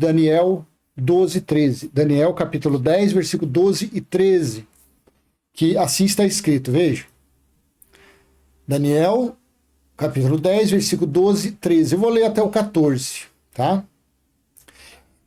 Daniel 12, 13. Daniel capítulo 10, versículo 12 e 13. Que assim está escrito, veja. Daniel capítulo 10, versículo 12 e 13. Eu vou ler até o 14, tá?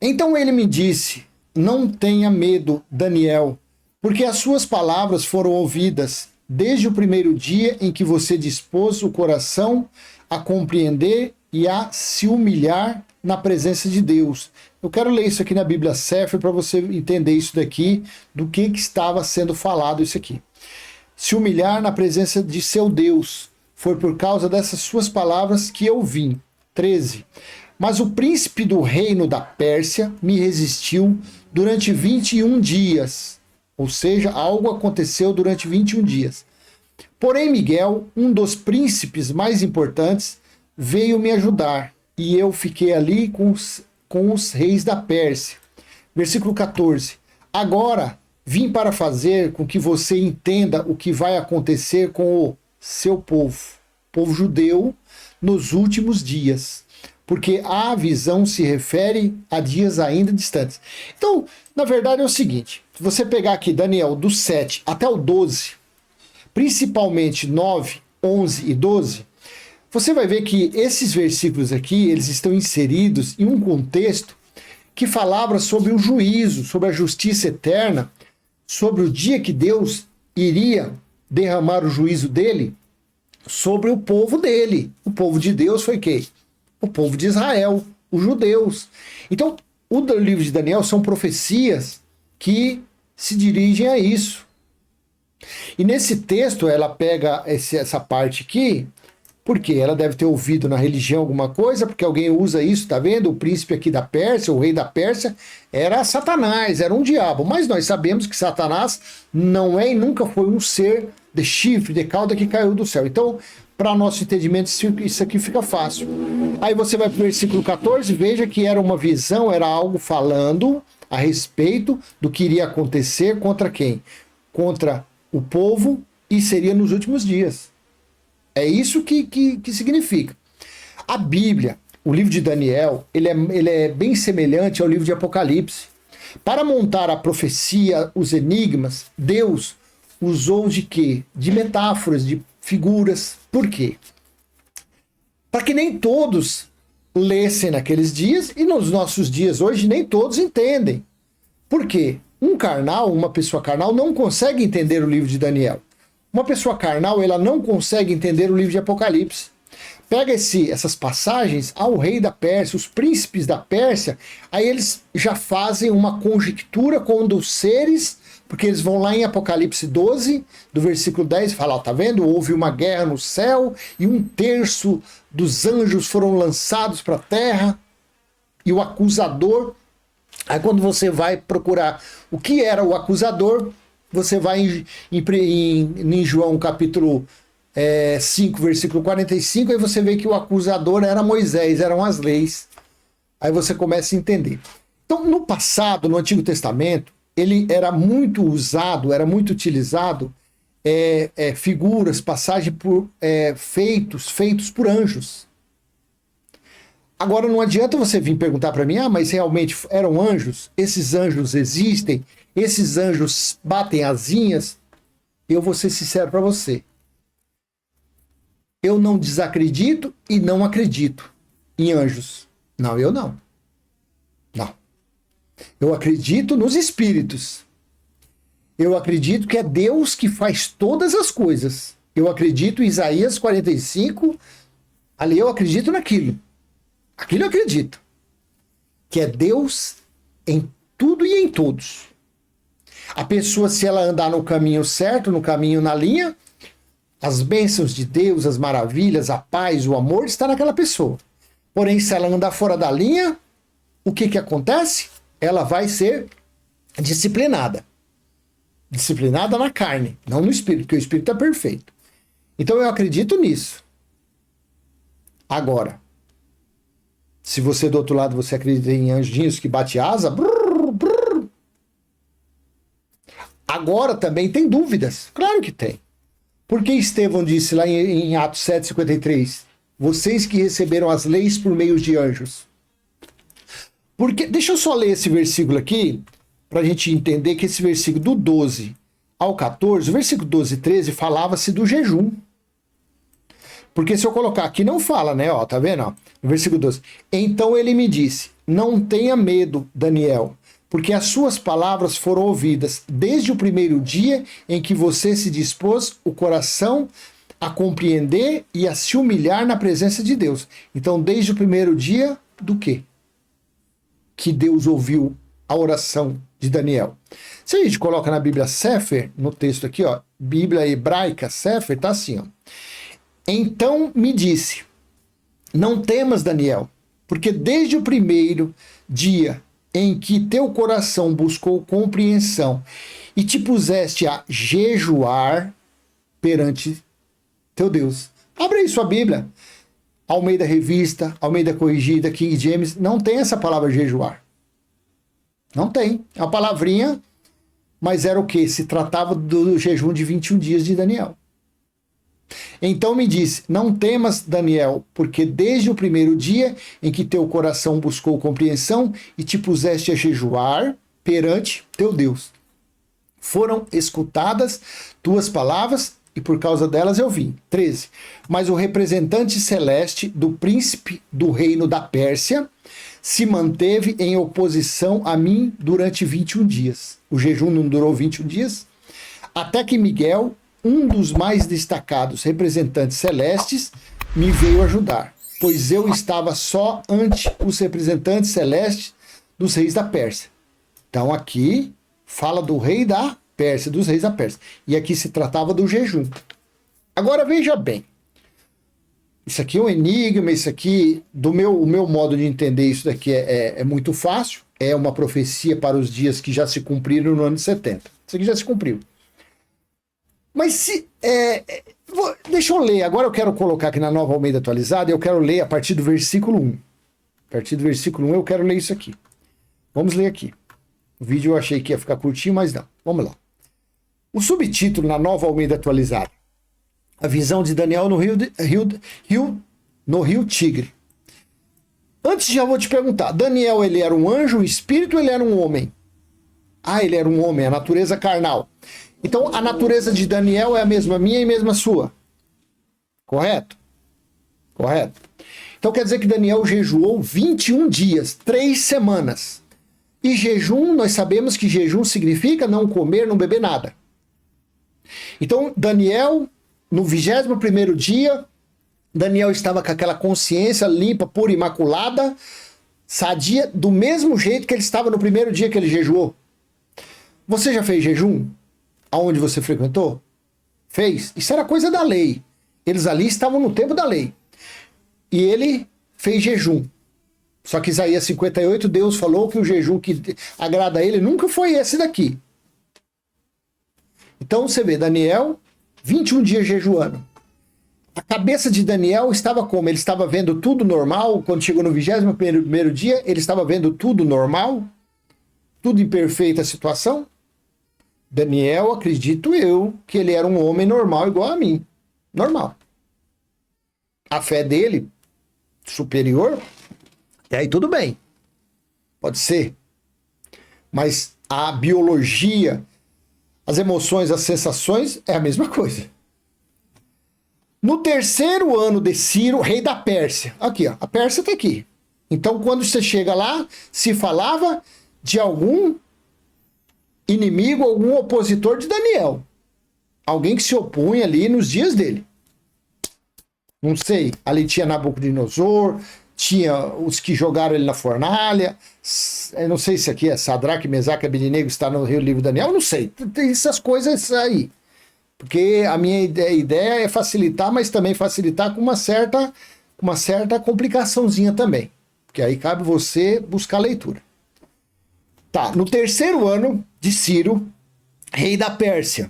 Então ele me disse, não tenha medo, Daniel, porque as suas palavras foram ouvidas desde o primeiro dia em que você dispôs o coração a compreender e a se humilhar na presença de Deus. Eu quero ler isso aqui na Bíblia Sefer para você entender isso daqui, do que estava sendo falado isso aqui. Se humilhar na presença de seu Deus. Foi por causa dessas suas palavras que eu vim. 13. Mas o príncipe do reino da Pérsia me resistiu durante 21 dias. Ou seja, algo aconteceu durante 21 dias. Porém, Miguel, um dos príncipes mais importantes, veio me ajudar. E eu fiquei ali com os reis da Pérsia. Versículo 14. Agora vim para fazer com que você entenda o que vai acontecer com o seu povo judeu, nos últimos dias. Porque a visão se refere a dias ainda distantes. Então, na verdade é o seguinte, se você pegar aqui Daniel do 7 até o 12, principalmente 9, 11 e 12, você vai ver que esses versículos aqui, eles estão inseridos em um contexto que falava sobre o juízo, sobre a justiça eterna, sobre o dia que Deus iria derramar o juízo dele sobre o povo dele. O povo de Deus foi quem? O povo de Israel, os judeus. Então, o livro de Daniel são profecias que se dirigem a isso. E nesse texto, ela pega essa parte aqui, porque ela deve ter ouvido na religião alguma coisa, porque alguém usa isso, tá vendo? O príncipe aqui da Pérsia, o rei da Pérsia, era Satanás, era um diabo. Mas nós sabemos que Satanás não é e nunca foi um ser de chifre, de cauda que caiu do céu. Então, para nosso entendimento, isso aqui fica fácil. Aí você vai para o versículo 14, veja que era uma visão, era algo falando a respeito do que iria acontecer contra quem? Contra o povo, e seria nos últimos dias. É isso que significa. A Bíblia, o livro de Daniel, ele é bem semelhante ao livro de Apocalipse. Para montar a profecia, os enigmas, Deus usou de quê? De metáforas, de figuras. Por quê? Para que nem todos lessem naqueles dias, e nos nossos dias hoje nem todos entendem. Por quê? Um carnal, uma pessoa carnal, não consegue entender o livro de Daniel. Uma pessoa carnal, ela não consegue entender o livro de Apocalipse. Pega essas passagens ao rei da Pérsia, os príncipes da Pérsia, aí eles já fazem uma conjectura com os seres, porque eles vão lá em Apocalipse 12, do versículo 10, e falam, ó, tá vendo? Houve uma guerra no céu, e 1/3 dos anjos foram lançados para a terra, e o acusador... Aí quando você vai procurar o que era o acusador, você vai em João capítulo 5, versículo 45, aí você vê que o acusador era Moisés, eram as leis. Aí você começa a entender. Então, no passado, no Antigo Testamento, ele era muito usado, era muito utilizado figuras, passagem por feitos por anjos. Agora, não adianta você vir perguntar para mim, mas realmente eram anjos? Esses anjos existem? Esses anjos batem asinhas? Eu vou ser sincero para você. Eu não desacredito e não acredito em anjos. Não, eu não. Não. Eu acredito nos espíritos. Eu acredito que é Deus que faz todas as coisas. Eu acredito em Isaías 45. Ali eu acredito naquilo. Aquilo eu acredito. Que é Deus em tudo e em todos. A pessoa, se ela andar no caminho certo, no caminho na linha, as bênçãos de Deus, as maravilhas, a paz, o amor, está naquela pessoa. Porém, se ela andar fora da linha, o que acontece? Ela vai ser disciplinada. Disciplinada na carne, não no espírito, porque o espírito é perfeito. Então eu acredito nisso. Agora, se você do outro lado você acredita em anjinhos que bate asa, brrr, brrr. Agora também tem dúvidas. Claro que tem. Porque Estevão disse lá em Atos 7,53, vocês que receberam as leis por meio de anjos. Porque, deixa eu só ler esse versículo aqui, para a gente entender que esse versículo do 12 ao 14, o versículo 12 e 13 falava-se do jejum. Porque se eu colocar aqui, não fala, né? Ó, tá vendo? Ó, no versículo 12. Então ele me disse, não tenha medo, Daniel, porque as suas palavras foram ouvidas desde o primeiro dia em que você se dispôs o coração a compreender e a se humilhar na presença de Deus. Então, desde o primeiro dia, do quê? Que Deus ouviu a oração de Daniel. Se a gente coloca na Bíblia Sefer, no texto aqui, ó, Bíblia hebraica, Sefer, tá assim, ó. Então me disse, não temas, Daniel, porque desde o primeiro dia em que teu coração buscou compreensão e te puseste a jejuar perante teu Deus. Abre aí sua Bíblia. Almeida Revista, Almeida Corrigida, King James, não tem essa palavra jejuar. Não tem. É uma palavrinha, mas era o quê? Se tratava do jejum de 21 dias de Daniel. Então me disse, não temas, Daniel, porque desde o primeiro dia em que teu coração buscou compreensão e te puseste a jejuar perante teu Deus, foram escutadas tuas palavras e por causa delas eu vim. 13. Mas o representante celeste do príncipe do reino da Pérsia se manteve em oposição a mim durante 21 dias. O jejum não durou 21 dias? Até que Miguel, um dos mais destacados representantes celestes, me veio ajudar, pois eu estava só ante os representantes celestes dos reis da Pérsia. Então aqui fala do rei da Pérsia, dos reis da Pérsia. E aqui se tratava do jejum. Agora veja bem, isso aqui é um enigma, isso aqui, o meu modo de entender isso daqui é muito fácil, é uma profecia para os dias que já se cumpriram no ano de 70. Isso aqui já se cumpriu. Mas se... deixa eu ler, agora eu quero colocar aqui na Nova Almeida Atualizada, eu quero ler a partir do versículo 1. A partir do versículo 1 eu quero ler isso aqui. Vamos ler aqui. O vídeo eu achei que ia ficar curtinho, mas não. Vamos lá. O subtítulo na Nova Almeida Atualizada. A visão de Daniel no rio Tigre. Antes já vou te perguntar, Daniel, ele era um anjo, um espírito, ou ele era um homem? Ah, ele era um homem, a natureza carnal. Então, a natureza de Daniel é a mesma minha e a mesma sua. Correto? Correto. Então, quer dizer que Daniel jejuou 21 dias, 3 semanas. E jejum, nós sabemos que jejum significa não comer, não beber nada. Então, Daniel, no 21º dia, Daniel estava com aquela consciência limpa, pura, imaculada, sadia, do mesmo jeito que ele estava no primeiro dia que ele jejuou. Você já fez jejum? Aonde você frequentou? Fez? Isso era coisa da lei. Eles ali estavam no tempo da lei. E ele fez jejum. Só que Isaías 58, Deus falou que o jejum que agrada a ele nunca foi esse daqui. Então você vê, Daniel, 21 dias jejuando. A cabeça de Daniel estava como? Ele estava vendo tudo normal? Quando chegou no 21º dia, ele estava vendo tudo normal? Tudo em perfeita situação? Daniel, acredito eu, que ele era um homem normal igual a mim. Normal. A fé dele, superior, e aí tudo bem. Pode ser. Mas a biologia, as emoções, as sensações, é a mesma coisa. No 3º ano de Ciro, rei da Pérsia. Aqui, ó, a Pérsia está aqui. Então, quando você chega lá, se falava de algum inimigo, algum opositor de Daniel. Alguém que se opunha ali nos dias dele. Não sei, ali tinha Nabucodonosor, tinha os que jogaram ele na fornalha. Eu não sei se aqui é Sadraque, Mesaque, Abednego está no livro de Daniel, eu não sei. Tem essas coisas aí. Porque a minha ideia é facilitar, mas também facilitar com uma certa complicaçãozinha também. Porque aí cabe você buscar a leitura. Tá, no 3º ano de Ciro, rei da Pérsia,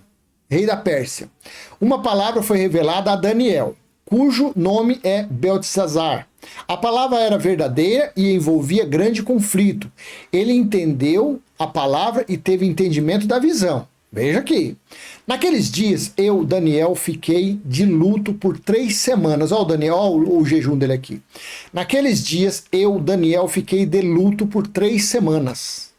uma palavra foi revelada a Daniel, cujo nome é Beltesazar. A palavra era verdadeira e envolvia grande conflito. Ele entendeu a palavra e teve entendimento da visão. Veja aqui. Naqueles dias, eu, Daniel, fiquei de luto por 3 semanas. Olha o Daniel, olha o jejum dele aqui. Naqueles dias, eu, Daniel, fiquei de luto por 3 semanas.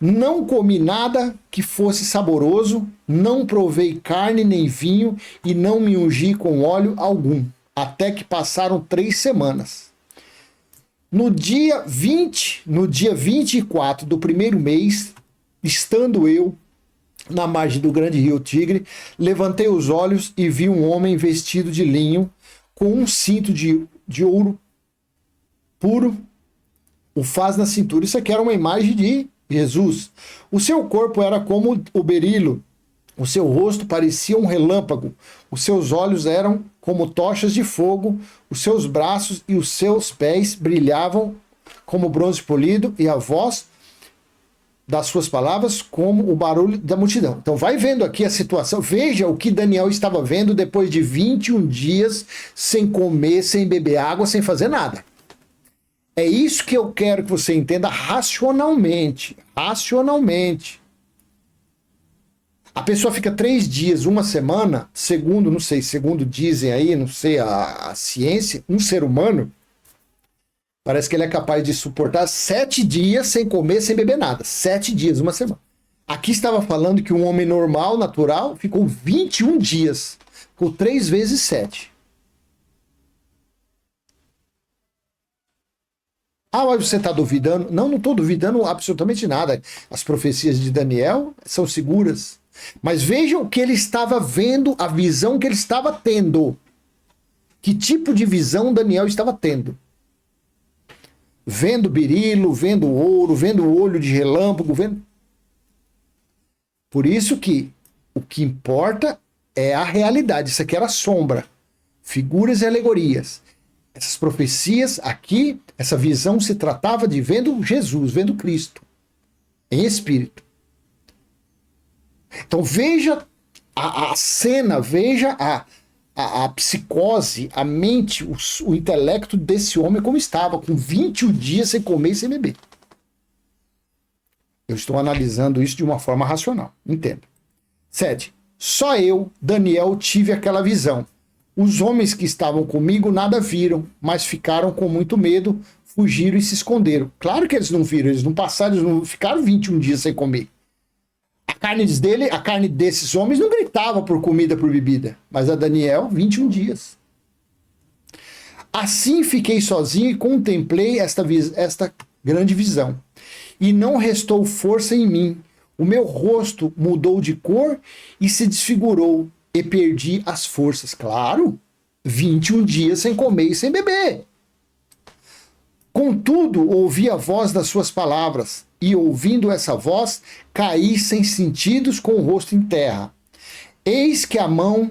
Não comi nada que fosse saboroso, não provei carne nem vinho e não me ungi com óleo algum, até que passaram 3 semanas. No dia 24 do primeiro mês, estando eu na margem do grande rio Tigre, levantei os olhos e vi um homem vestido de linho, com um cinto de ouro puro, o faz na cintura. Isso aqui era uma imagem de Jesus. O seu corpo era como o berilo, o seu rosto parecia um relâmpago, os seus olhos eram como tochas de fogo, os seus braços e os seus pés brilhavam como bronze polido, e a voz das suas palavras como o barulho da multidão. Então vai vendo aqui a situação, veja o que Daniel estava vendo depois de 21 dias sem comer, sem beber água, sem fazer nada. É isso que eu quero que você entenda racionalmente. Racionalmente. A pessoa fica 3 dias, uma semana, segundo, não sei, segundo dizem aí, não sei, a ciência, um ser humano, parece que ele é capaz de suportar 7 dias sem comer, sem beber nada. 7 dias, uma semana. Aqui estava falando que um homem normal, natural, ficou 21 dias. Ficou 3 vezes 7. Ah, mas você está duvidando? Não, não estou duvidando absolutamente nada. As profecias de Daniel são seguras. Mas vejam o que ele estava vendo, a visão que ele estava tendo. Que tipo de visão Daniel estava tendo? Vendo berilo, vendo ouro, vendo olho de relâmpago, vendo... Por isso que o que importa é a realidade. Isso aqui era sombra, figuras e alegorias. Essas profecias aqui, essa visão se tratava de vendo Jesus, vendo Cristo, em espírito. Então veja a cena, veja a psicose, a mente, o intelecto desse homem como estava, com 21 dias sem comer e sem beber. Eu estou analisando isso de uma forma racional, entenda. 7. Só eu, Daniel, tive aquela visão. Os homens que estavam comigo nada viram, mas ficaram com muito medo, fugiram e se esconderam. Claro que eles não viram, eles não passaram, eles não ficaram 21 dias sem comer. A carne desses homens não gritava por comida, por bebida, mas a Daniel, 21 dias. Assim fiquei sozinho e contemplei esta grande visão. E não restou força em mim. O meu rosto mudou de cor e se desfigurou. E perdi as forças. Claro, 21 dias sem comer e sem beber. Contudo, ouvi a voz das suas palavras, e ouvindo essa voz, caí sem sentidos com o rosto em terra. Eis que a mão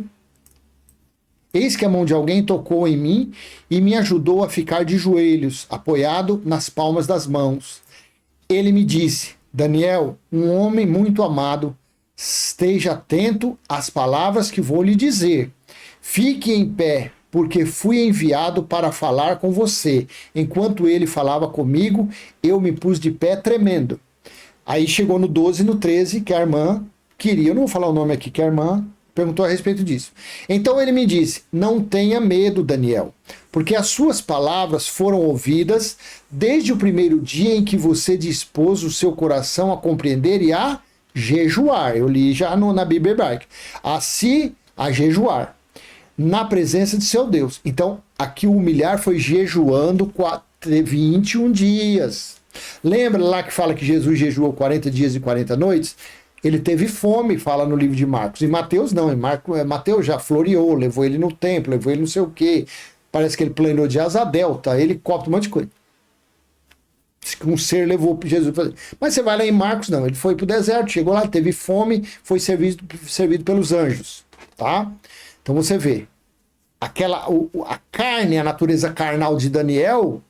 de alguém tocou em mim e me ajudou a ficar de joelhos, apoiado nas palmas das mãos. Ele me disse: Daniel, um homem muito amado, esteja atento às palavras que vou lhe dizer. Fique em pé, porque fui enviado para falar com você. Enquanto ele falava comigo, eu me pus de pé tremendo. Aí chegou no 12 e no 13, que a irmã queria, eu não vou falar o nome aqui, que a irmã perguntou a respeito disso. Então ele me disse: não tenha medo, Daniel, porque as suas palavras foram ouvidas desde o primeiro dia em que você dispôs o seu coração a compreender e a jejuar. Eu li já na Bíblia hebraica. Assim, a jejuar, na presença de seu Deus. Então, aqui o humilhar foi jejuando 21 dias. Lembra lá que fala que Jesus jejuou 40 dias e 40 noites? Ele teve fome, fala no livro de Marcos. Em Mateus não, Mateus já floreou, levou ele no templo, levou ele não sei o quê. Parece que ele planeou de asa delta, helicóptero, um monte de coisa. Um ser levou Jesus. Mas você vai lá em Marcos, não. Ele foi para o deserto, chegou lá, teve fome, foi servido pelos anjos. Tá? Então você vê. A carne, a natureza carnal de Daniel,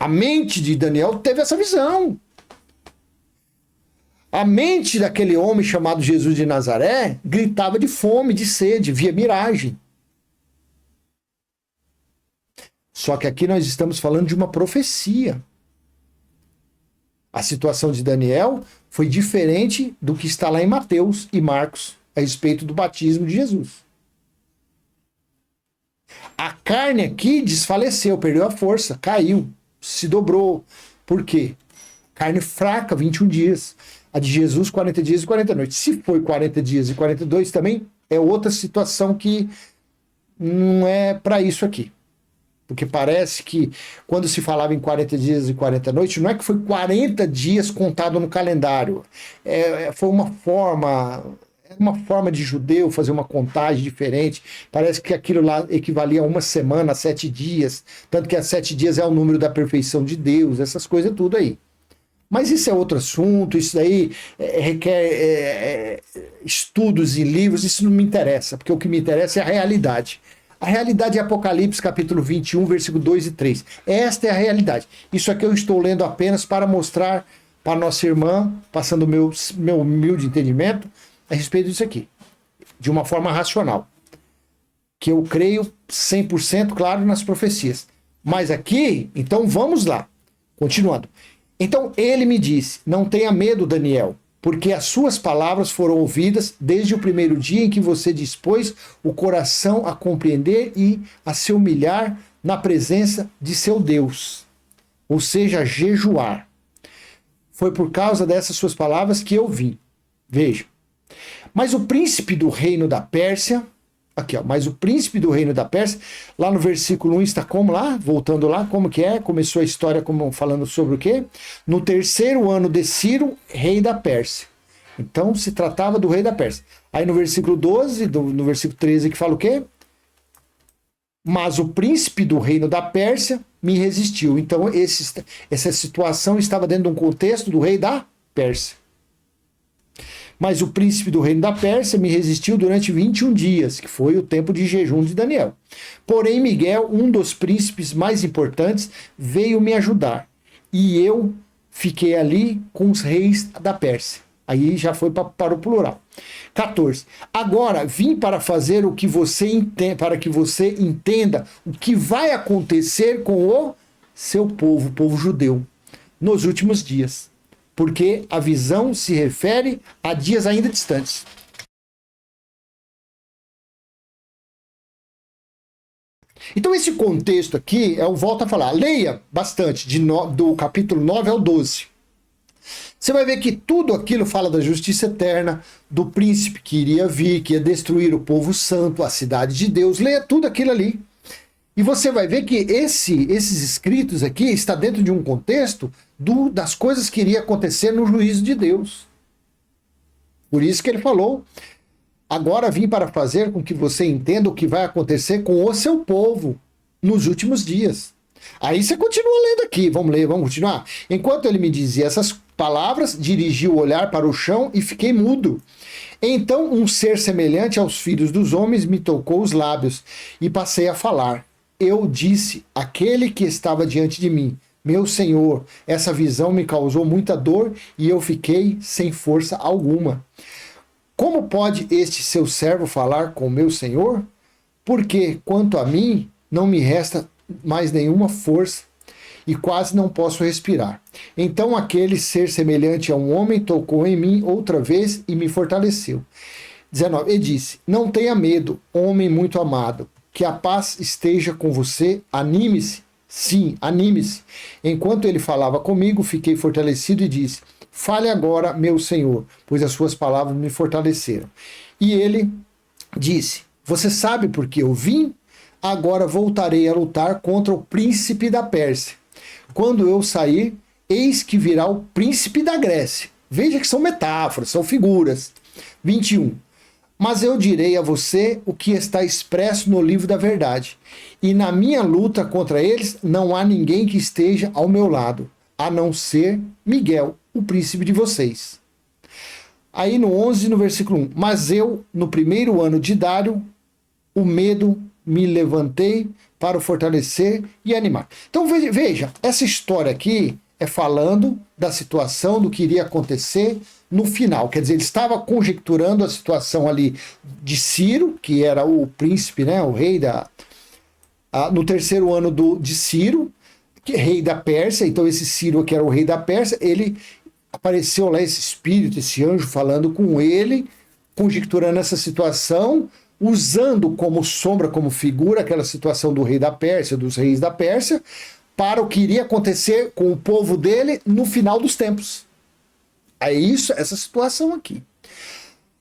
a mente de Daniel teve essa visão. A mente daquele homem chamado Jesus de Nazaré gritava de fome, de sede, via miragem. Só que aqui nós estamos falando de uma profecia. A situação de Daniel foi diferente do que está lá em Mateus e Marcos a respeito do batismo de Jesus. A carne aqui desfaleceu, perdeu a força, caiu, se dobrou. Por quê? Carne fraca, 21 dias. A de Jesus, 40 dias e 40 noites. Se foi 40 dias e 42 também, é outra situação que não é para isso aqui. Porque parece que quando se falava em 40 dias e 40 noites, não é que foi 40 dias contado no calendário. Foi uma forma de judeu fazer uma contagem diferente. Parece que aquilo lá equivalia a uma semana, a 7 dias. Tanto que a 7 dias é o número da perfeição de Deus, essas coisas tudo aí. Mas isso é outro assunto, isso daí requer estudos e livros, isso não me interessa, porque o que me interessa é a realidade. A realidade é Apocalipse, capítulo 21, versículo 2 e 3. Esta é a realidade. Isso aqui eu estou lendo apenas para mostrar para nossa irmã, passando o meu humilde entendimento, a respeito disso aqui, de uma forma racional. Que eu creio 100%, claro, nas profecias. Mas aqui, então vamos lá. Continuando. Então ele me disse, não tenha medo, Daniel, porque as suas palavras foram ouvidas desde o primeiro dia em que você dispôs o coração a compreender e a se humilhar na presença de seu Deus, ou seja, jejuar. Foi por causa dessas suas palavras que eu vim. Veja. Mas o príncipe do reino da Pérsia, aqui ó, mas o príncipe do reino da Pérsia, lá no versículo 1 está como lá? Voltando lá, como que é? Começou a história como, falando sobre o quê? No terceiro ano de Ciro, rei da Pérsia. Então se tratava do rei da Pérsia. Aí no versículo 12, no versículo 13 que fala o quê? Mas o príncipe do reino da Pérsia me resistiu. Então essa situação estava dentro de um contexto do rei da Pérsia. Mas o príncipe do reino da Pérsia me resistiu durante 21 dias, que foi o tempo de jejum de Daniel. Porém, Miguel, um dos príncipes mais importantes, veio me ajudar. E eu fiquei ali com os reis da Pérsia. Aí já foi para o plural. 14. Agora vim para fazer o que você entenda, para que você entenda o que vai acontecer com o seu povo, o povo judeu, nos últimos dias. Porque a visão se refere a dias ainda distantes. Então esse contexto aqui, eu volto a falar, leia bastante, do capítulo 9 ao 12. Você vai ver que tudo aquilo fala da justiça eterna, do príncipe que iria vir, que ia destruir o povo santo, a cidade de Deus. Leia tudo aquilo ali. E você vai ver que esses escritos aqui está dentro de um contexto das coisas que iria acontecer no juízo de Deus. Por isso que ele falou, agora vim para fazer com que você entenda o que vai acontecer com o seu povo nos últimos dias. Aí você continua lendo aqui, vamos ler, vamos continuar. Enquanto ele me dizia essas palavras, dirigi o olhar para o chão e fiquei mudo. Então um ser semelhante aos filhos dos homens me tocou os lábios e passei a falar. Eu disse, aquele que estava diante de mim, meu Senhor, essa visão me causou muita dor e eu fiquei sem força alguma. Como pode este seu servo falar com meu Senhor? Porque, quanto a mim, não me resta mais nenhuma força e quase não posso respirar. Então aquele ser semelhante a um homem tocou em mim outra vez e me fortaleceu. 19. E disse, não tenha medo, homem muito amado. Que a paz esteja com você, anime-se, sim, anime-se. Enquanto ele falava comigo, fiquei fortalecido e disse, fale agora, meu Senhor, pois as suas palavras me fortaleceram. E ele disse, você sabe por que eu vim? Agora voltarei a lutar contra o príncipe da Pérsia. Quando eu sair, eis que virá o príncipe da Grécia. Veja que são metáforas, são figuras. 21. Mas eu direi a você o que está expresso no livro da verdade. E na minha luta contra eles, não há ninguém que esteja ao meu lado, a não ser Miguel, o príncipe de vocês. Aí no 11, no versículo 1. Mas eu, no primeiro ano de Dário, o medo me levantei para o fortalecer e animar. Então veja, essa história aqui é falando da situação, do que iria acontecer no final. Quer dizer, ele estava conjecturando a situação ali de Ciro, que era o príncipe, né, o rei no terceiro ano de Ciro, rei da Pérsia. Então esse Ciro, que era o rei da Pérsia, ele apareceu lá, esse espírito, esse anjo falando com ele, conjecturando essa situação, usando como sombra, como figura, aquela situação do rei da Pérsia, dos reis da Pérsia, para o que iria acontecer com o povo dele no final dos tempos. É isso, essa situação aqui.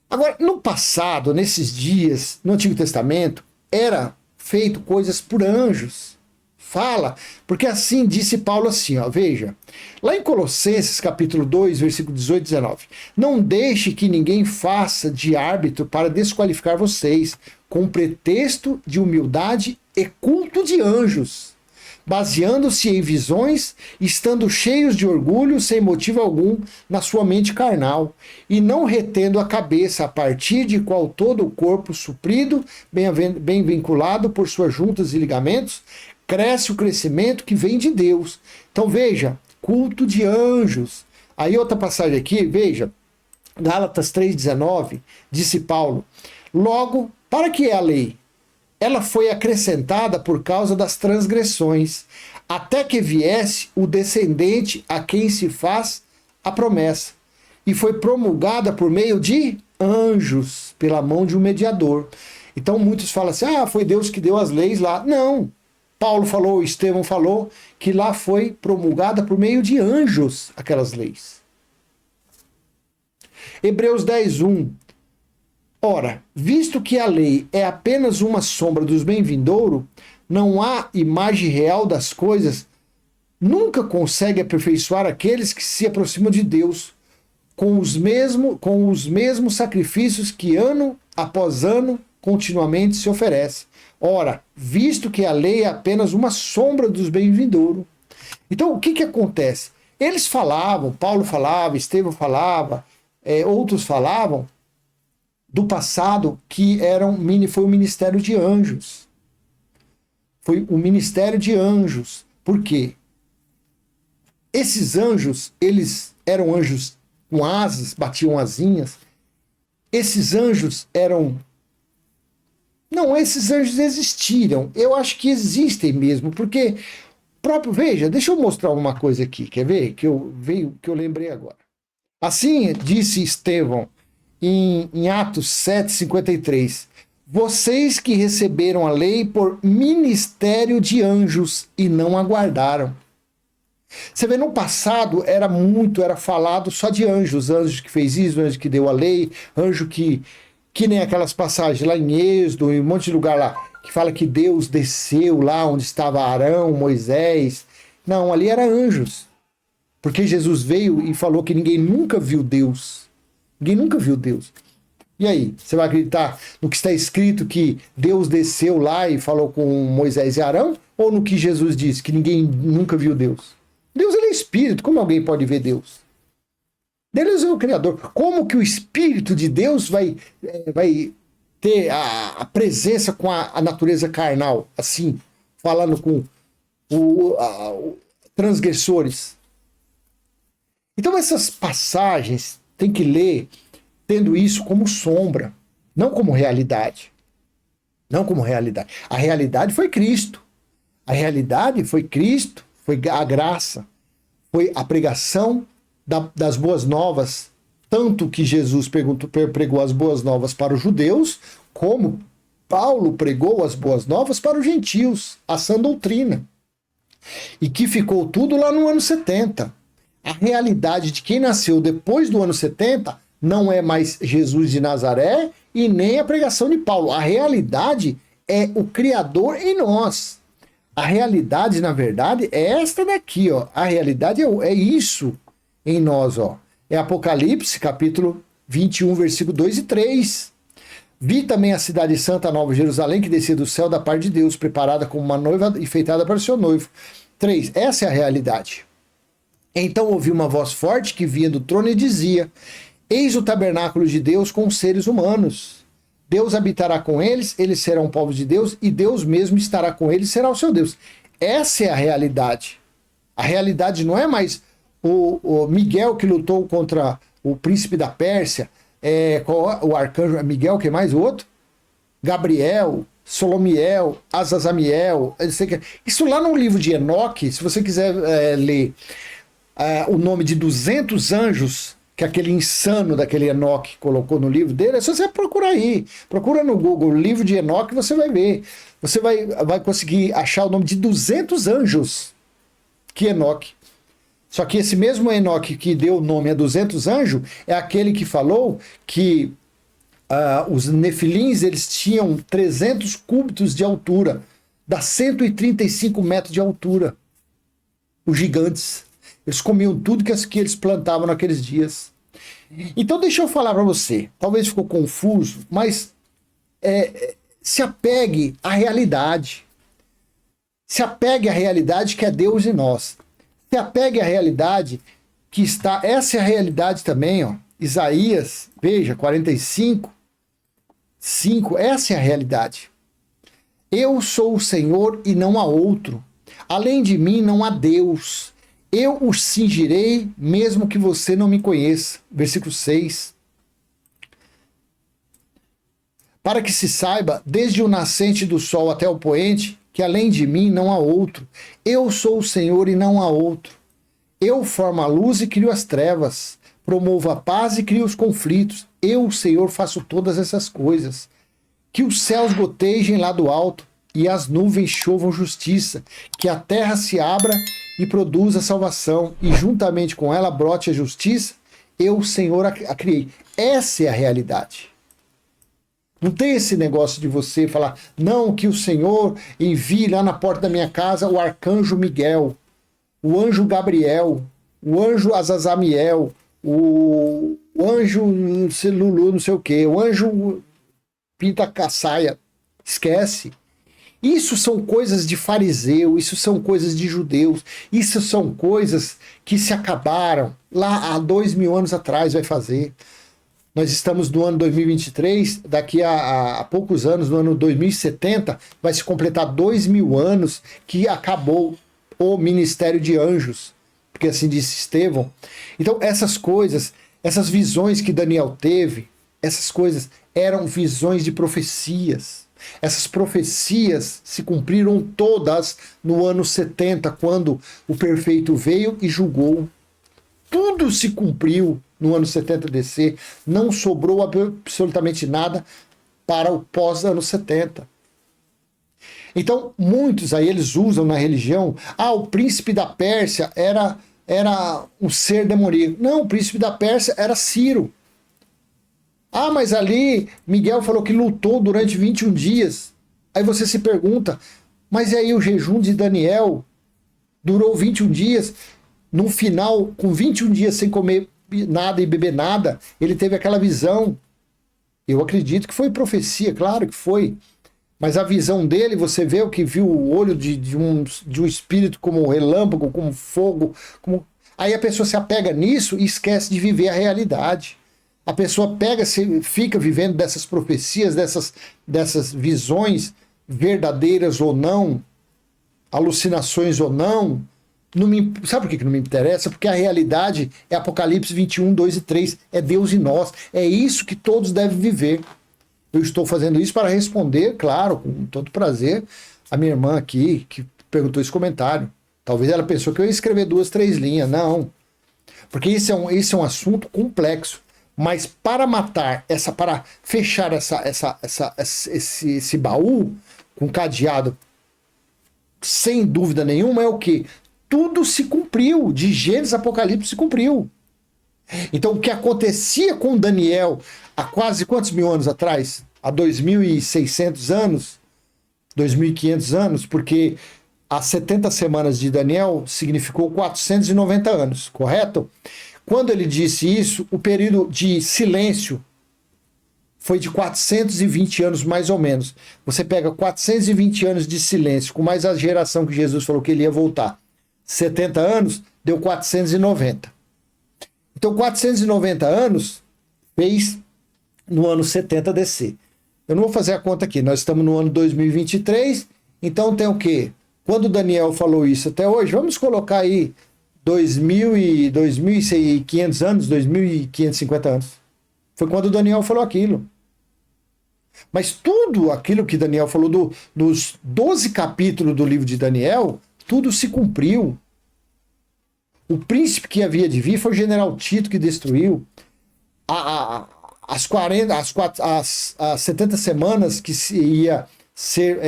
Agora, no passado, nesses dias, no Antigo Testamento, era feito coisas por anjos. Fala, porque assim disse Paulo assim, ó, veja, lá em Colossenses capítulo 2, versículo 18 e 19, não deixe que ninguém faça de árbitro para desqualificar vocês, com pretexto de humildade e culto de anjos, baseando-se em visões, estando cheios de orgulho, sem motivo algum, na sua mente carnal, e não retendo a cabeça, a partir de qual todo o corpo suprido, bem vinculado por suas juntas e ligamentos, cresce o crescimento que vem de Deus. Então veja, culto de anjos. Aí outra passagem aqui, veja, Gálatas 3,19, disse Paulo, logo, para que é a lei? Ela foi acrescentada por causa das transgressões, até que viesse o descendente a quem se faz a promessa, e foi promulgada por meio de anjos, pela mão de um mediador. Então muitos falam assim, foi Deus que deu as leis lá. Não, Paulo falou, Estevão falou, que lá foi promulgada por meio de anjos aquelas leis. Hebreus 10:1. Ora, visto que a lei é apenas uma sombra dos bem-vindouros, não há imagem real das coisas, nunca consegue aperfeiçoar aqueles que se aproximam de Deus com os mesmos sacrifícios que ano após ano continuamente se oferece. Ora, visto que a lei é apenas uma sombra dos bem-vindouros. Então, o que acontece? Eles falavam, Paulo falava, Estevão falava, outros falavam, do passado que foi o ministério de anjos. Foi o ministério de anjos. Por quê? Esses anjos, eles eram anjos com asas, batiam asinhas. Esses anjos eram... Não, esses anjos existiram. Eu acho que existem mesmo, porque veja, deixa eu mostrar uma coisa aqui, quer ver? Que eu lembrei agora. Assim disse Estevão em Atos 7:53. Vocês que receberam a lei por ministério de anjos e não aguardaram. Você vê, no passado era falado só de anjos, anjo que fez isso, anjo que deu a lei, anjo que nem aquelas passagens lá em Êxodo, em um monte de lugar lá, que fala que Deus desceu lá onde estava Arão, Moisés. Não, ali era anjos. Porque Jesus veio e falou que ninguém nunca viu Deus. Ninguém nunca viu Deus. E aí, você vai acreditar no que está escrito que Deus desceu lá e falou com Moisés e Arão? Ou no que Jesus disse, que ninguém nunca viu Deus? Deus, ele é espírito, como alguém pode ver Deus? Deus é o Criador. Como que o Espírito de Deus vai ter a presença com a natureza carnal, assim, falando com transgressores? Então essas passagens tem que ler tendo isso como sombra, não como realidade. Não como realidade. A realidade foi Cristo. A realidade foi Cristo, foi a graça, foi a pregação das boas novas, tanto que Jesus pregou as boas novas para os judeus, como Paulo pregou as boas novas para os gentios, a sã doutrina. E que ficou tudo lá no ano 70. A realidade de quem nasceu depois do ano 70 não é mais Jesus de Nazaré e nem a pregação de Paulo. A realidade é o Criador em nós. A realidade, na verdade, é esta daqui, ó. A realidade é isso em nós, ó. É Apocalipse, capítulo 21, versículo 2 e 3. Vi também a cidade santa, Nova Jerusalém, que descia do céu da parte de Deus, preparada como uma noiva enfeitada para o seu noivo. 3. Essa é a realidade. Então ouvi uma voz forte que vinha do trono e dizia: eis o tabernáculo de Deus com os seres humanos. Deus habitará com eles, eles serão povos de Deus, e Deus mesmo estará com eles, será o seu Deus. Essa é a realidade. A realidade não é mais o Miguel que lutou contra o príncipe da Pérsia, o arcanjo Miguel, que mais o outro? Gabriel, Solomiel, Azazamiel, isso lá no livro de Enoque, se você quiser ler o nome de 200 anjos que aquele insano daquele Enoque colocou no livro dele, é só você procurar aí. Procura no Google, livro de Enoque, você vai ver. Você vai conseguir achar o nome de 200 anjos que Enoque. Só que esse mesmo Enoque que deu o nome a 200 anjos é aquele que falou que os nefilins eles tinham 300 cúbitos de altura, dá 135 metros de altura. Os gigantes. Eles comiam tudo que eles plantavam naqueles dias. Então deixa eu falar para você. Talvez ficou confuso, mas se apegue à realidade. Se apegue à realidade que é Deus em nós. Se apegue à realidade que está... Essa é a realidade também, ó. Isaías, veja, 45, 5. Essa é a realidade. Eu sou o Senhor e não há outro. Além de mim não há Deus. Eu os cingirei, mesmo que você não me conheça. Versículo 6. Para que se saiba, desde o nascente do sol até o poente, que além de mim não há outro. Eu sou o Senhor e não há outro. Eu formo a luz e crio as trevas. Promovo a paz e crio os conflitos. Eu, o Senhor, faço todas essas coisas. Que os céus gotejem lá do alto e as nuvens chovam justiça. Que a terra se abra e produza salvação, e juntamente com ela brote a justiça, eu, Senhor, a criei. Essa é a realidade. Não tem esse negócio de você falar, não, que o Senhor envie lá na porta da minha casa o arcanjo Miguel, o anjo Gabriel, o anjo Azazamiel, o anjo Lulu, não sei o quê, o anjo Pinta Caçaia. Esquece. Isso são coisas de fariseu, isso são coisas de judeus, isso são coisas que se acabaram lá há 2000 anos atrás, vai fazer. Nós estamos no ano 2023, daqui a poucos anos, no ano 2070, vai se completar 2000 anos que acabou o ministério de anjos, porque assim disse Estevão. Então essas coisas, essas visões que Daniel teve, essas coisas eram visões de profecias. Essas profecias se cumpriram todas no ano 70, quando o perfeito veio e julgou. Tudo se cumpriu no ano 70 DC. Não sobrou absolutamente nada para o pós-ano 70. Então, muitos aí eles usam na religião, o príncipe da Pérsia era um ser demoníaco. Não, o príncipe da Pérsia era Ciro. Mas ali Miguel falou que lutou durante 21 dias. Aí você se pergunta, mas e aí o jejum de Daniel durou 21 dias? No final, com 21 dias sem comer nada e beber nada, ele teve aquela visão. Eu acredito que foi profecia, claro que foi. Mas a visão dele, você vê o que viu o olho de um espírito como relâmpago, como fogo. Aí a pessoa se apega nisso e esquece de viver a realidade. A pessoa fica vivendo dessas profecias, dessas visões verdadeiras ou não, alucinações ou não. Sabe por que não me interessa? Porque a realidade é Apocalipse 21, 2 e 3. É Deus em nós. É isso que todos devem viver. Eu estou fazendo isso para responder, claro, com todo prazer, a minha irmã aqui, que perguntou esse comentário. Talvez ela pensou que eu ia escrever 2, 3 linhas. Não. Porque esse é um assunto complexo. Mas para para fechar esse baú com cadeado, sem dúvida nenhuma, é o quê? Tudo se cumpriu, de Gênesis a Apocalipse se cumpriu. Então o que acontecia com Daniel há quase quantos mil anos atrás? Há 2.600 anos? 2.500 anos? Porque as 70 semanas de Daniel significou 490 anos, correto? Quando ele disse isso, o período de silêncio foi de 420 anos mais ou menos. Você pega 420 anos de silêncio, com mais a geração que Jesus falou que ele ia voltar. 70 anos, deu 490. Então 490 anos fez no ano 70 DC. Eu não vou fazer a conta aqui, nós estamos no ano 2023, então tem o quê? Quando Daniel falou isso até hoje, vamos colocar aí 2.500 anos, 2.550 anos. Foi quando Daniel falou aquilo. Mas tudo aquilo que Daniel falou dos 12 capítulos do livro de Daniel, tudo se cumpriu. O príncipe que havia de vir foi o general Tito que destruiu. As 70 semanas que se ia ser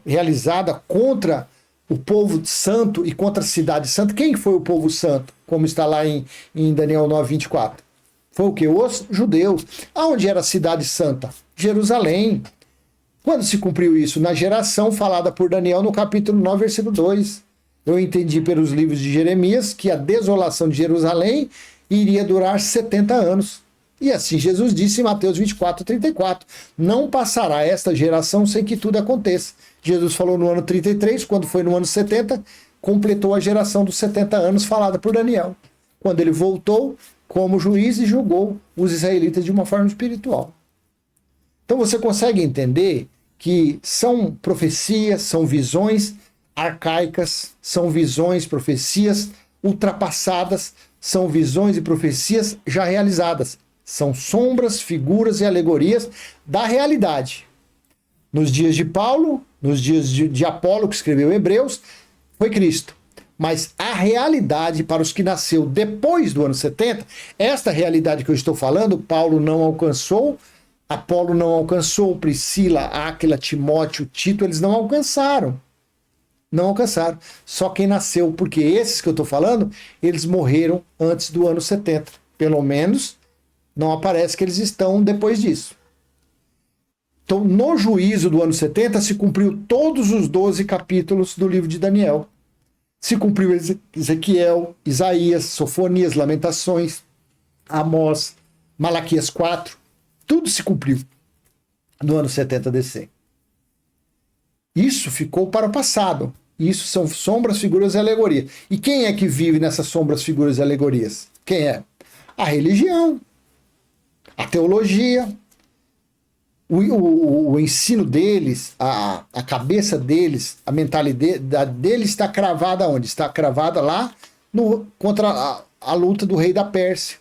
realizada contra o povo santo e contra a cidade santa. Quem foi o povo santo? Como está lá em Daniel 9:24. Foi o que? Os judeus. Aonde era a cidade santa? Jerusalém. Quando se cumpriu isso? Na geração falada por Daniel no capítulo 9, versículo 2. Eu entendi pelos livros de Jeremias que a desolação de Jerusalém iria durar 70 anos. E assim Jesus disse em Mateus 24:34. Não passará esta geração sem que tudo aconteça. Jesus falou no ano 33, quando foi no ano 70, completou a geração dos 70 anos falada por Daniel. Quando ele voltou como juiz e julgou os israelitas de uma forma espiritual. Então você consegue entender que são profecias, são visões arcaicas, são visões, profecias ultrapassadas, são visões e profecias já realizadas. São sombras, figuras e alegorias da realidade. Nos dias de Paulo, nos dias de Apolo, que escreveu Hebreus, foi Cristo. Mas a realidade para os que nasceu depois do ano 70, esta realidade que eu estou falando, Paulo não alcançou, Apolo não alcançou, Priscila, Áquila, Timóteo, Tito, eles não alcançaram. Não alcançaram. Só quem nasceu, porque esses que eu estou falando, eles morreram antes do ano 70. Pelo menos não aparece que eles estão depois disso. Então, no juízo do ano 70, se cumpriu todos os 12 capítulos do livro de Daniel. Se cumpriu Ezequiel, Isaías, Sofonias, Lamentações, Amós, Malaquias 4. Tudo se cumpriu no ano 70 DC. Isso ficou para o passado. Isso são sombras, figuras e alegorias. E quem é que vive nessas sombras, figuras e alegorias? Quem é? A religião, a teologia, o ensino deles, a cabeça deles, a mentalidade deles está cravada onde? Está cravada lá contra a luta do rei da Pérsia.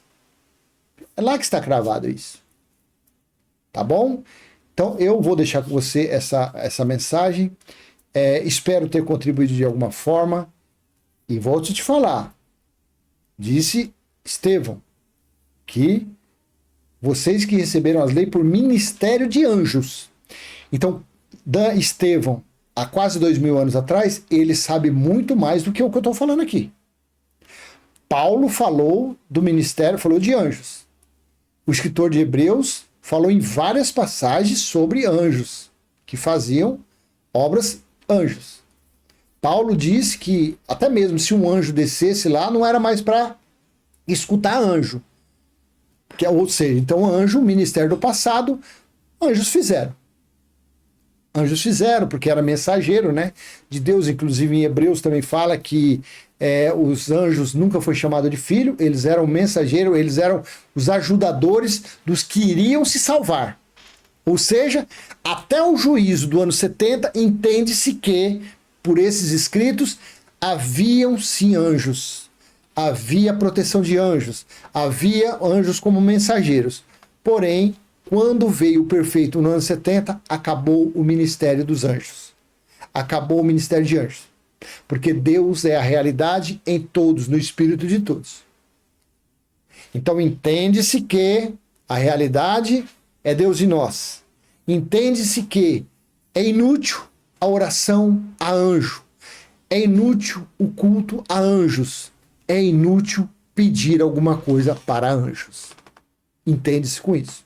É lá que está cravado isso. Tá bom? Então eu vou deixar com você essa mensagem. Espero ter contribuído de alguma forma. E volto a te falar. Disse Estevão que vocês que receberam as leis por ministério de anjos. Então, Estevão, há quase 2000 anos atrás, ele sabe muito mais do que o que eu estou falando aqui. Paulo falou do ministério, falou de anjos. O escritor de Hebreus falou em várias passagens sobre anjos, que faziam obras anjos. Paulo disse que até mesmo se um anjo descesse lá, não era mais para escutar anjo. Ou seja, então anjo, ministério do passado, anjos fizeram. Anjos fizeram, porque era mensageiro, né, de Deus. Inclusive em Hebreus também fala que os anjos nunca foi chamado de filho, eles eram mensageiros, eles eram os ajudadores dos que iriam se salvar. Ou seja, até o juízo do ano 70, entende-se que, por esses escritos, haviam sim anjos. Havia proteção de anjos, havia anjos como mensageiros. Porém, quando veio o perfeito no ano 70, acabou o ministério dos anjos. Acabou o ministério de anjos. Porque Deus é a realidade em todos, no espírito de todos. Então entende-se que a realidade é Deus em nós. Entende-se que é inútil a oração a anjo. É inútil o culto a anjos. É inútil pedir alguma coisa para anjos. Entende-se com isso.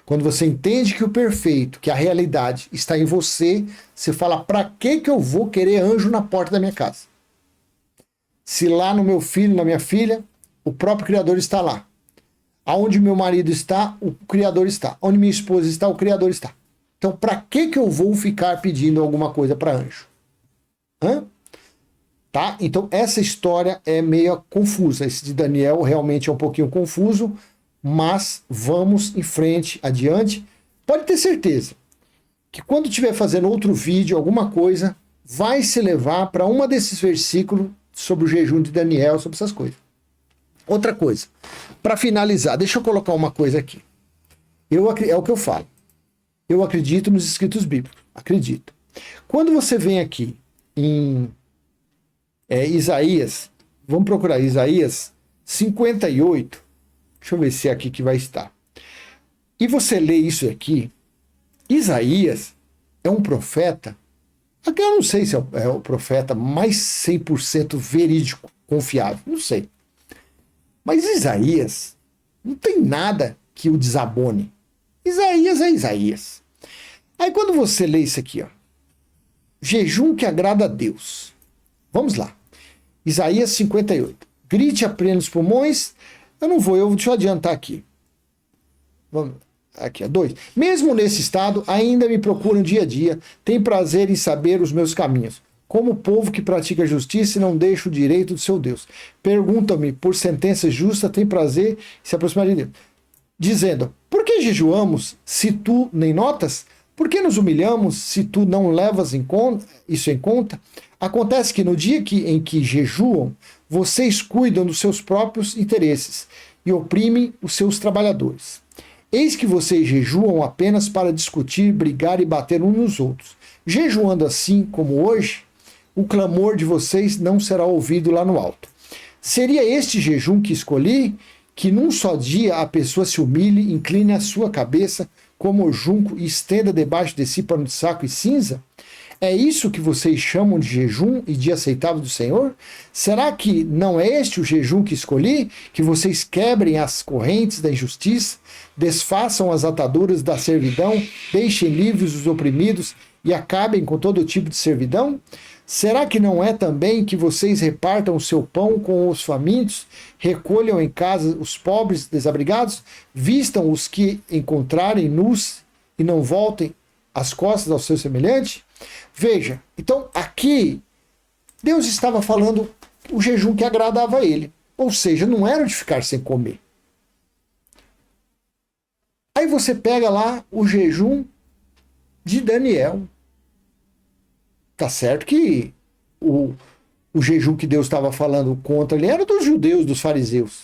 Quando você entende que o perfeito, que a realidade está em você, você fala, para que eu vou querer anjo na porta da minha casa? Se lá no meu filho, na minha filha, o próprio Criador está lá. Aonde meu marido está, o Criador está. Onde minha esposa está, o Criador está. Então, para que eu vou ficar pedindo alguma coisa para anjo? Tá? Então, essa história é meio confusa. Esse de Daniel realmente é um pouquinho confuso, mas vamos em frente, adiante. Pode ter certeza que quando estiver fazendo outro vídeo, alguma coisa, vai se levar para uma desses versículos sobre o jejum de Daniel, sobre essas coisas. Outra coisa, para finalizar, deixa eu colocar uma coisa aqui. É o que eu falo. Eu acredito nos escritos bíblicos. Acredito. Quando você vem aqui em Isaías, vamos procurar Isaías 58. Deixa eu ver se é aqui que vai estar. E você lê isso aqui, Isaías é um profeta, aqui eu não sei se é o profeta mais 100% verídico, confiável, não sei. Mas Isaías não tem nada que o desabone. Isaías é Isaías. Aí quando você lê isso aqui, ó, jejum que agrada a Deus. Vamos lá. Isaías 58. Grite a plenos pulmões. Deixa eu adiantar aqui. Vamos, aqui, 2. Mesmo nesse estado, ainda me procuram dia a dia, tem prazer em saber os meus caminhos. Como o povo que pratica justiça e não deixa o direito do seu Deus. Perguntam-me por sentença justa, tem prazer em se aproximar de Deus. Dizendo, por que jejuamos se tu nem notas? Por que nos humilhamos se tu não levas isso em conta? Acontece que no dia em que jejuam, vocês cuidam dos seus próprios interesses e oprimem os seus trabalhadores. Eis que vocês jejuam apenas para discutir, brigar e bater uns nos outros. Jejuando assim como hoje, o clamor de vocês não será ouvido lá no alto. Seria este jejum que escolhi, que num só dia a pessoa se humilhe, incline a sua cabeça como o junco e estenda debaixo de si pano de saco e cinza? É isso que vocês chamam de jejum e dia aceitável do Senhor? Será que não é este o jejum que escolhi? Que vocês quebrem as correntes da injustiça, desfaçam as ataduras da servidão, deixem livres os oprimidos e acabem com todo tipo de servidão? Será que não é também que vocês repartam o seu pão com os famintos, recolham em casa os pobres desabrigados, vistam os que encontrarem nus e não voltem as costas ao seu semelhante? Veja, então aqui Deus estava falando o jejum que agradava a ele. Ou seja, não era de ficar sem comer. Aí você pega lá o jejum de Daniel. Tá certo que o jejum que Deus estava falando contra ele era dos judeus, dos fariseus.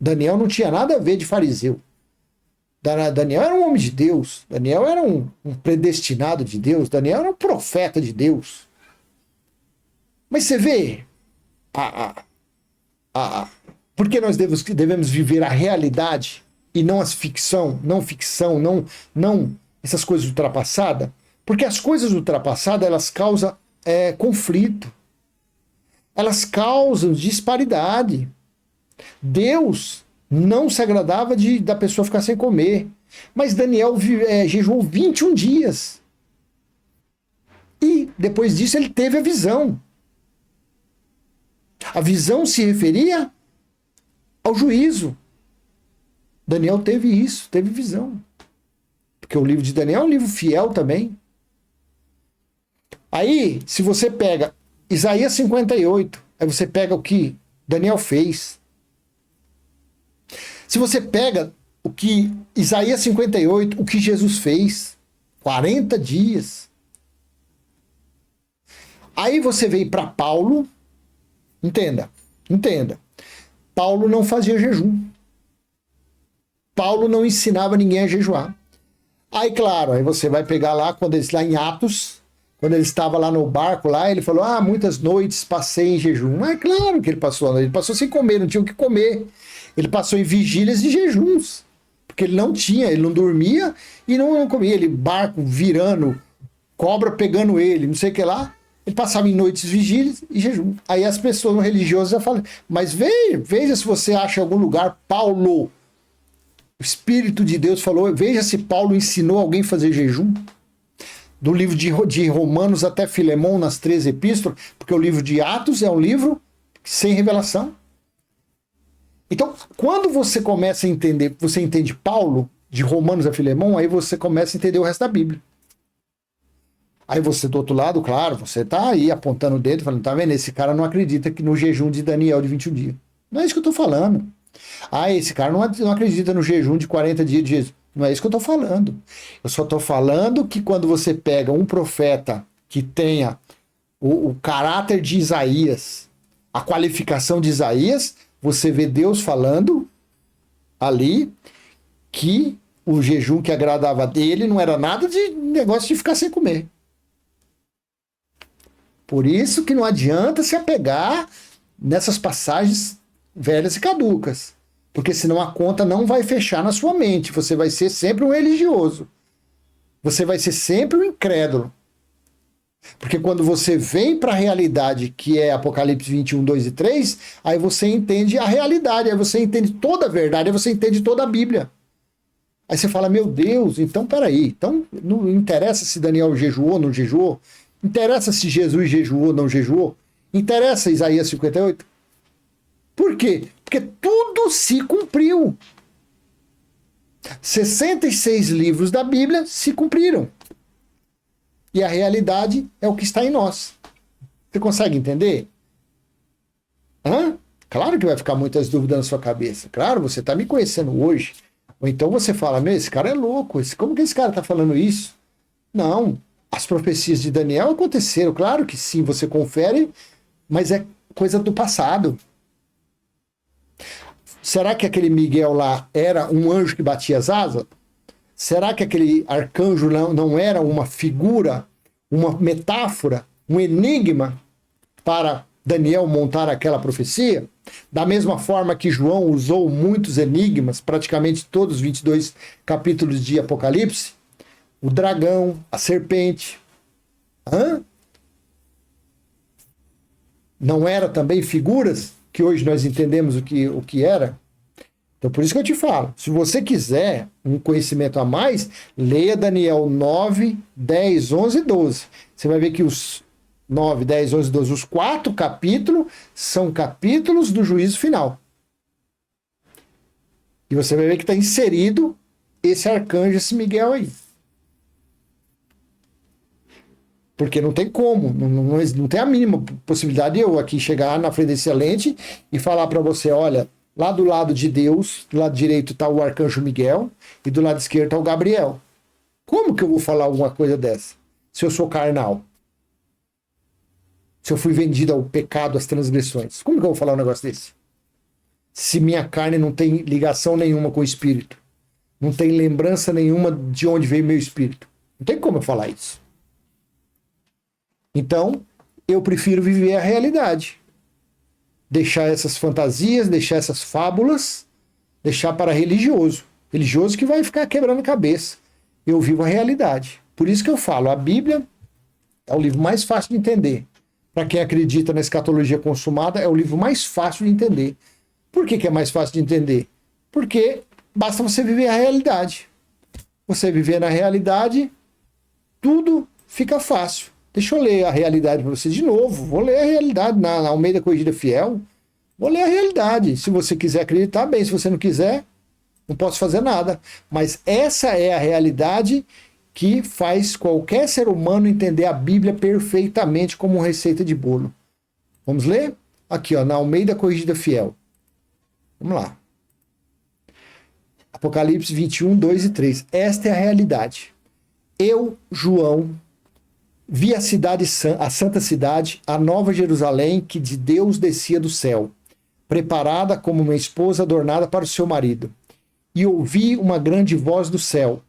Daniel não tinha nada a ver de fariseu. Daniel era um homem de Deus. Daniel era um predestinado de Deus. Daniel era um profeta de Deus. Mas você vê porque nós devemos viver a realidade e não as não essas coisas ultrapassadas. Porque as coisas ultrapassadas, elas causam conflito. Elas causam disparidade. Deus não se agradava da pessoa ficar sem comer. Mas Daniel jejuou 21 dias. E depois disso ele teve a visão. A visão se referia ao juízo. Daniel teve isso, teve visão. Porque o livro de Daniel é um livro fiel também. Aí, se você pega Isaías 58, aí você pega o que Daniel fez. Se você pega o que Isaías 58, o que Jesus fez, 40 dias. Aí você vem para Paulo, entenda. Paulo não fazia jejum. Paulo não ensinava ninguém a jejuar. Aí, claro, aí você vai pegar lá, lá em Atos, quando ele estava lá no barco, lá, ele falou, muitas noites passei em jejum. Mas é claro que ele passou sem comer, não tinha o que comer. Ele passou em vigílias e jejuns, porque ele não dormia e não comia. Ele, barco virando, cobra pegando ele, não sei o que lá. Ele passava em noites vigílias e jejum. Aí as pessoas religiosas já falam, mas veja se você acha em algum lugar, Paulo, o Espírito de Deus falou, veja se Paulo ensinou alguém a fazer jejum. Do livro de Romanos até Filemão, nas 13 epístolas, porque o livro de Atos é um livro sem revelação. Então, quando você começa a entender, você entende Paulo, de Romanos a Filemão, aí você começa a entender o resto da Bíblia. Aí você, do outro lado, claro, você tá aí apontando o dedo, falando, tá vendo, esse cara não acredita que no jejum de Daniel de 21 dias. Não é isso que eu tô falando. Esse cara não acredita no jejum de 40 dias de Jesus. Não é isso que eu tô falando. Eu só tô falando que quando você pega um profeta que tenha o caráter de Isaías, a qualificação de Isaías, você vê Deus falando ali que o jejum que agradava dele não era nada de negócio de ficar sem comer. Por isso que não adianta se apegar nessas passagens velhas e caducas. Porque senão a conta não vai fechar na sua mente. Você vai ser sempre um religioso. Você vai ser sempre um incrédulo. Porque quando você vem para a realidade, que é Apocalipse 21, 2 e 3, aí você entende a realidade, aí você entende toda a verdade, aí você entende toda a Bíblia. Aí você fala, meu Deus, então peraí, então não interessa se Daniel jejuou ou não jejuou? Interessa se Jesus jejuou ou não jejuou? Interessa Isaías 58? Por quê? Porque tudo se cumpriu. 66 livros da Bíblia se cumpriram. E a realidade é o que está em nós. Você consegue entender? Claro que vai ficar muitas dúvidas na sua cabeça. Claro, você está me conhecendo hoje. Ou então você fala, meu, esse cara é louco. Como que esse cara está falando isso? Não. As profecias de Daniel aconteceram. Claro que sim, você confere, mas é coisa do passado. Será que aquele Miguel lá era um anjo que batia as asas? Será que aquele arcanjo não era uma figura, uma metáfora, um enigma para Daniel montar aquela profecia? Da mesma forma que João usou muitos enigmas, praticamente todos os 22 capítulos de Apocalipse, o dragão, a serpente. Não era também figuras que hoje nós entendemos o que era? Então, por isso que eu te falo, se você quiser um conhecimento a mais, leia Daniel 9, 10, 11 e 12. Você vai ver que os 9, 10, 11 e 12, os 4 capítulos, são capítulos do juízo final. E você vai ver que está inserido esse arcanjo, esse Miguel aí. Porque não tem como, não tem a mínima possibilidade de eu aqui chegar na frente desse lente e falar para você, olha, lá do lado de Deus, do lado direito está o arcanjo Miguel e do lado esquerdo está o Gabriel. Como que eu vou falar alguma coisa dessa? Se eu sou carnal? Se eu fui vendido ao pecado, às transgressões? Como que eu vou falar um negócio desse? Se minha carne não tem ligação nenhuma com o espírito? Não tem lembrança nenhuma de onde veio meu espírito? Não tem como eu falar isso. Então, eu prefiro viver a realidade. Deixar essas fantasias, deixar essas fábulas, deixar para religioso. Religioso que vai ficar quebrando cabeça. Eu vivo a realidade. Por isso que eu falo, a Bíblia é o livro mais fácil de entender. Para quem acredita na escatologia consumada, é o livro mais fácil de entender. Por que é mais fácil de entender? Porque basta você viver a realidade. Você viver na realidade, tudo fica fácil. Deixa eu ler a realidade para você de novo. Vou ler a realidade na Almeida Corrigida Fiel. Vou ler a realidade. Se você quiser acreditar, bem. Se você não quiser, não posso fazer nada. Mas essa é a realidade que faz qualquer ser humano entender a Bíblia perfeitamente como uma receita de bolo. Vamos ler? Aqui, ó, na Almeida Corrigida Fiel. Vamos lá. Apocalipse 21, 2 e 3. Esta é a realidade. Eu, João, vi a cidade, a santa cidade, a nova Jerusalém, que de Deus descia do céu, preparada como uma esposa adornada para o seu marido. E ouvi uma grande voz do céu,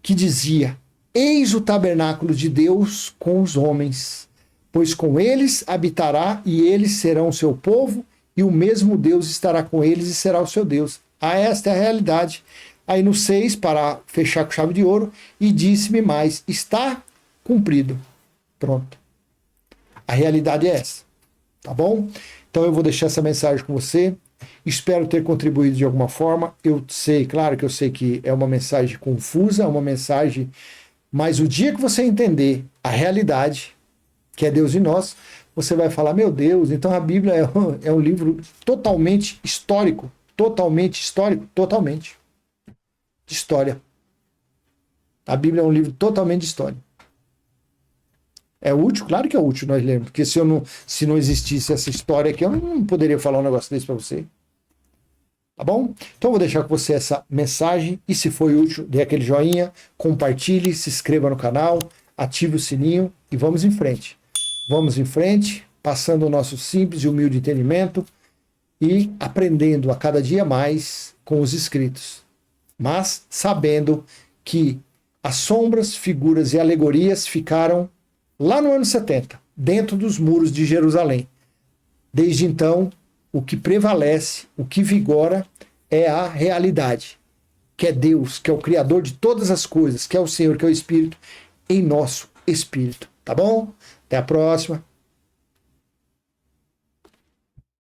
que dizia: Eis o tabernáculo de Deus com os homens, pois com eles habitará, e eles serão o seu povo, e o mesmo Deus estará com eles e será o seu Deus. Esta é a realidade. Aí no 6, para fechar com chave de ouro, e disse-me mais: está cumprido. Pronto. A realidade é essa. Tá bom? Então eu vou deixar essa mensagem com você. Espero ter contribuído de alguma forma. Eu sei, claro que eu sei que é uma mensagem confusa, uma mensagem... Mas o dia que você entender a realidade, que é Deus em nós, você vai falar, meu Deus, então a Bíblia é um livro totalmente histórico. Totalmente histórico? Totalmente. De história. A Bíblia é um livro totalmente de história. É útil? Claro que é útil nós lermos, porque se não existisse essa história aqui, eu não poderia falar um negócio desse para você. Tá bom? Então eu vou deixar com você essa mensagem, e se foi útil, dê aquele joinha, compartilhe, se inscreva no canal, ative o sininho e vamos em frente. Vamos em frente, passando o nosso simples e humilde entendimento e aprendendo a cada dia mais com os escritos. mas sabendo que as sombras, figuras e alegorias ficaram lá no ano 70, dentro dos muros de Jerusalém. Desde então, o que prevalece, o que vigora é a realidade, que é Deus, que é o Criador de todas as coisas, que é o Senhor, que é o Espírito, em nosso espírito. Tá bom? Até a próxima.